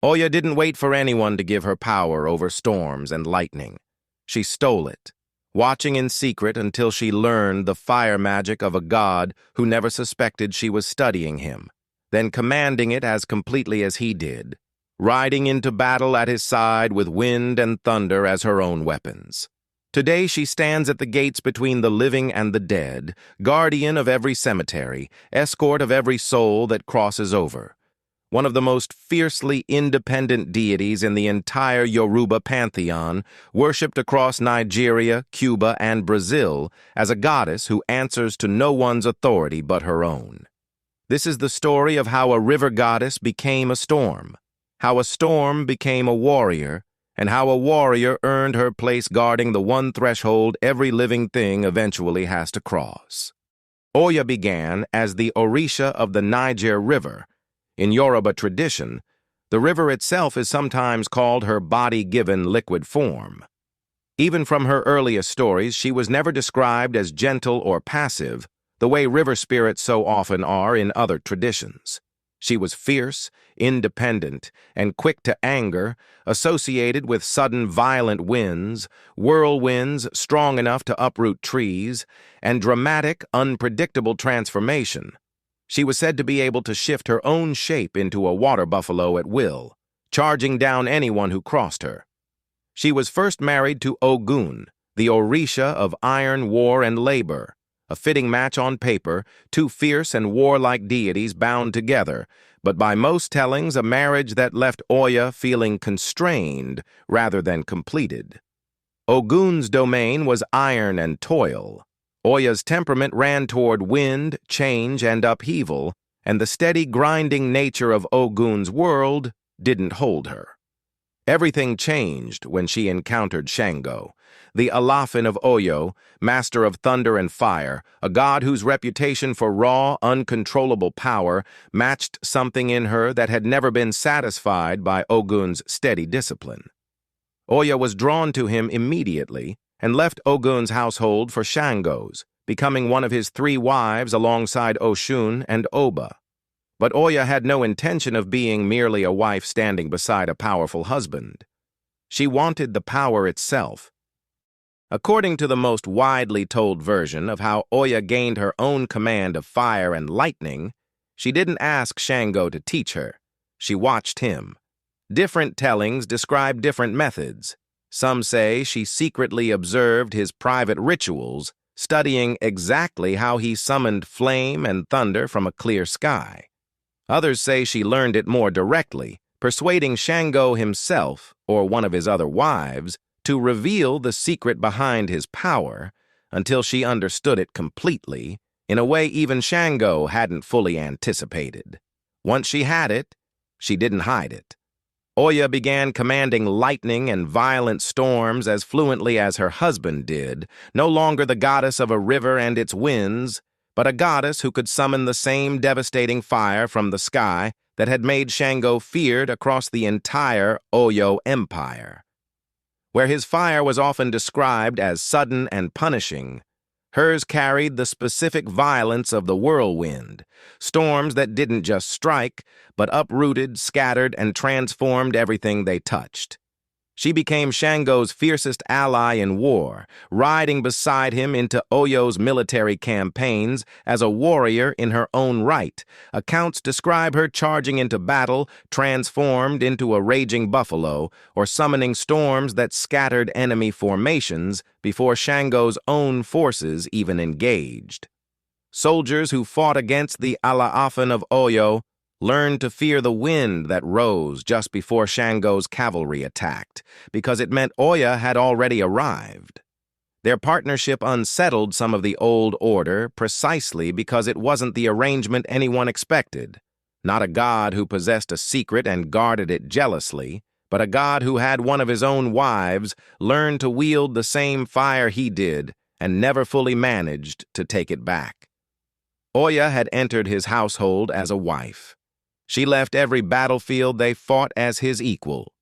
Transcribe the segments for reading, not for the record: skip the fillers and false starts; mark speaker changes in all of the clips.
Speaker 1: Oya didn't wait for anyone to give her power over storms and lightning. She stole it, watching in secret until she learned the fire magic of a god who never suspected she was studying him, then commanding it as completely as he did, riding into battle at his side with wind and thunder as her own weapons. Today she stands at the gates between the living and the dead, guardian of every cemetery, escort of every soul that crosses over. One of the most fiercely independent deities in the entire Yoruba pantheon, worshipped across Nigeria, Cuba, and Brazil as a goddess who answers to no one's authority but her own. This is the story of how a river goddess became a storm, how a storm became a warrior, and how a warrior earned her place guarding the one threshold every living thing eventually has to cross. Oya began as the orisha of the Niger River. In Yoruba tradition, the river itself is sometimes called her body-given liquid form. Even from her earliest stories, she was never described as gentle or passive, the way river spirits so often are in other traditions. She was fierce, independent, and quick to anger, associated with sudden violent winds, whirlwinds strong enough to uproot trees, and dramatic, unpredictable transformation. She was said to be able to shift her own shape into a water buffalo at will, charging down anyone who crossed her. She was first married to Ogun, the orisha of iron, war, and labor, a fitting match on paper, two fierce and warlike deities bound together, but by most tellings a marriage that left Oya feeling constrained rather than completed. Ogun's domain was iron and toil. Oya's temperament ran toward wind, change, and upheaval, and the steady grinding nature of Ogun's world didn't hold her. Everything changed when she encountered Shango, the Alafin of Oyo, master of thunder and fire, a god whose reputation for raw, uncontrollable power matched something in her that had never been satisfied by Ogun's steady discipline. Oya was drawn to him immediately and left Ogun's household for Shango's, becoming one of his 3 wives alongside Oshun and Oba. But Oya had no intention of being merely a wife standing beside a powerful husband. She wanted the power itself. According to the most widely told version of how Oya gained her own command of fire and lightning, she didn't ask Shango to teach her. She watched him. Different tellings describe different methods. Some say she secretly observed his private rituals, studying exactly how he summoned flame and thunder from a clear sky. Others say she learned it more directly, persuading Shango himself, or one of his other wives, to reveal the secret behind his power until she understood it completely, in a way even Shango hadn't fully anticipated. Once she had it, she didn't hide it. Oya began commanding lightning and violent storms as fluently as her husband did, no longer the goddess of a river and its winds, but a goddess who could summon the same devastating fire from the sky that had made Shango feared across the entire Oyo Empire. Where his fire was often described as sudden and punishing, hers carried the specific violence of the whirlwind, storms that didn't just strike, but uprooted, scattered, and transformed everything they touched. She became Shango's fiercest ally in war, riding beside him into Oyo's military campaigns as a warrior in her own right. Accounts describe her charging into battle, transformed into a raging buffalo, or summoning storms that scattered enemy formations before Shango's own forces even engaged. Soldiers who fought against the Alafin of Oyo learned to fear the wind that rose just before Shango's cavalry attacked, because it meant Oya had already arrived. Their partnership unsettled some of the old order precisely because it wasn't the arrangement anyone expected. Not a god who possessed a secret and guarded it jealously, but a god who had one of his own wives learn to wield the same fire he did and never fully managed to take it back. Oya had entered his household as a wife. She left every battlefield they fought as his equal.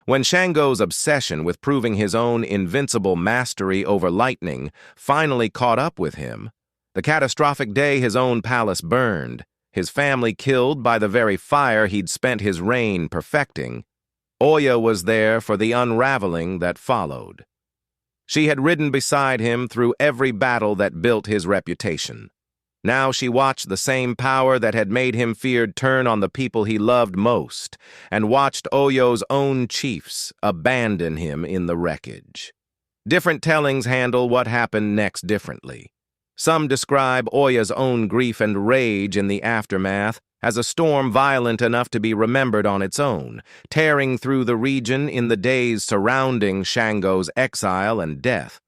Speaker 1: When Shango's obsession with proving his own invincible mastery over lightning finally caught up with him, the catastrophic day his own palace burned, his family killed by the very fire he'd spent his reign perfecting, Oya was there for the unraveling that followed. She had ridden beside him through every battle that built his reputation. Now she watched the same power that had made him feared turn on the people he loved most, and watched Oyo's own chiefs abandon him in the wreckage. Different tellings handle what happened next differently. Some describe Oya's own grief and rage in the aftermath as a storm violent enough to be remembered on its own, tearing through the region in the days surrounding Shango's exile and death,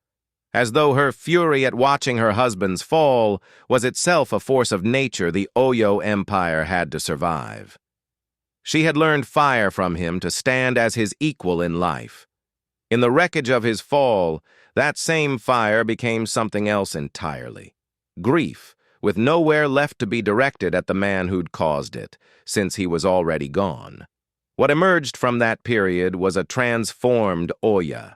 Speaker 1: as though her fury at watching her husband's fall was itself a force of nature the Oyo Empire had to survive. She had learned fire from him to stand as his equal in life. In the wreckage of his fall, that same fire became something else entirely. Grief, with nowhere left to be directed at the man who'd caused it, since he was already gone. What emerged from that period was a transformed Oya.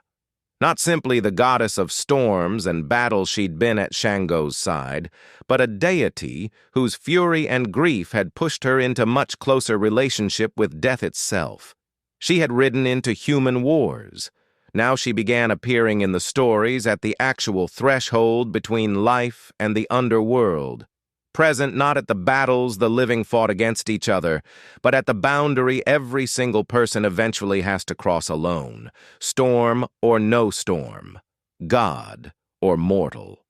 Speaker 1: Not simply the goddess of storms and battles she'd been at Shango's side, but a deity whose fury and grief had pushed her into much closer relationship with death itself. She had ridden into human wars. Now she began appearing in the stories at the actual threshold between life and the underworld, present not at the battles the living fought against each other, but at the boundary every single person eventually has to cross alone, storm or no storm, god or mortal.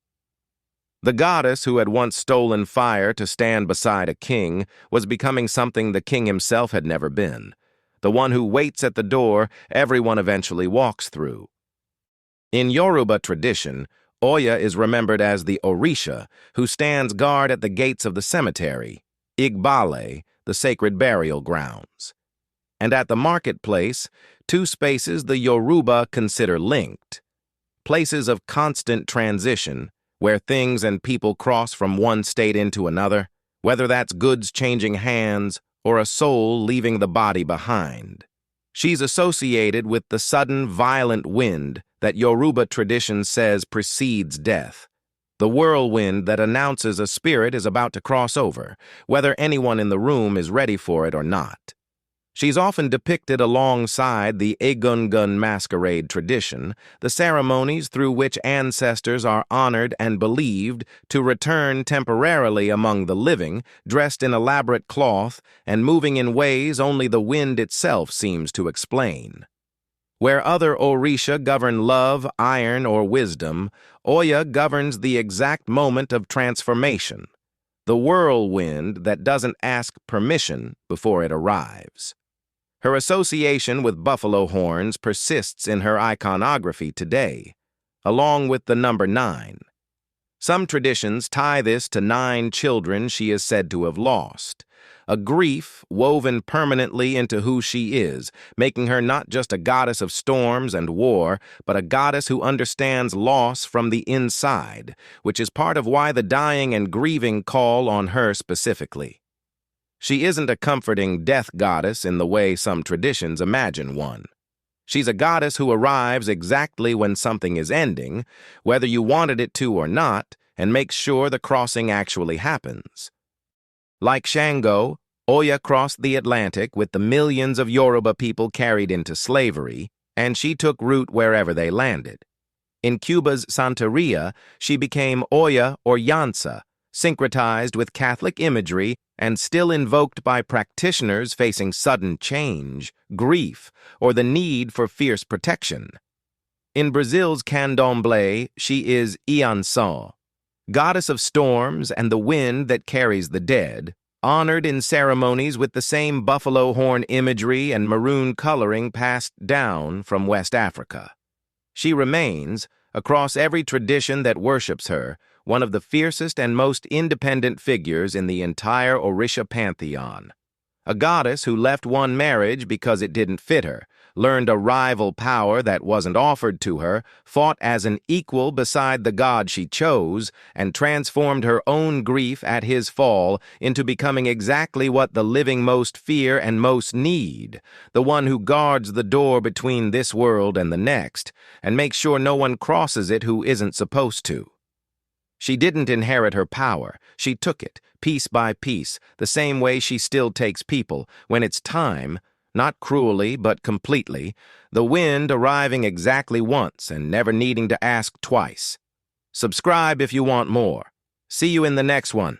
Speaker 1: The goddess who had once stolen fire to stand beside a king was becoming something the king himself had never been. The one who waits at the door everyone eventually walks through. In Yoruba tradition, Oya is remembered as the orisha who stands guard at the gates of the cemetery, Igbale, the sacred burial grounds. And at the marketplace, two spaces the Yoruba consider linked, places of constant transition where things and people cross from one state into another, whether that's goods changing hands or a soul leaving the body behind. She's associated with the sudden, violent wind that Yoruba tradition says precedes death, the whirlwind that announces a spirit is about to cross over, whether anyone in the room is ready for it or not. She's often depicted alongside the Egungun masquerade tradition, the ceremonies through which ancestors are honored and believed to return temporarily among the living, dressed in elaborate cloth and moving in ways only the wind itself seems to explain. Where other orisha govern love, iron, or wisdom, Oya governs the exact moment of transformation, the whirlwind that doesn't ask permission before it arrives. Her association with buffalo horns persists in her iconography today, along with the number 9. Some traditions tie this to 9 children she is said to have lost, a grief woven permanently into who she is, making her not just a goddess of storms and war, but a goddess who understands loss from the inside, which is part of why the dying and grieving call on her specifically. She isn't a comforting death goddess in the way some traditions imagine one. She's a goddess who arrives exactly when something is ending, whether you wanted it to or not, and makes sure the crossing actually happens. Like Shango, Oya crossed the Atlantic with the millions of Yoruba people carried into slavery, and she took root wherever they landed. In Cuba's Santeria, she became Oya or Yansa, syncretized with Catholic imagery and still invoked by practitioners facing sudden change, grief, or the need for fierce protection. In Brazil's Candomblé, she is Iansó, goddess of storms and the wind that carries the dead, honored in ceremonies with the same buffalo horn imagery and maroon coloring passed down from West Africa. She remains, across every tradition that worships her, one of the fiercest and most independent figures in the entire Orisha pantheon. A goddess who left one marriage because it didn't fit her, learned a rival power that wasn't offered to her, fought as an equal beside the god she chose, and transformed her own grief at his fall into becoming exactly what the living most fear and most need, the one who guards the door between this world and the next, and makes sure no one crosses it who isn't supposed to. She didn't inherit her power, she took it, piece by piece, the same way she still takes people, when it's time, not cruelly but completely, the wind arriving exactly once and never needing to ask twice. Subscribe if you want more. See you in the next one.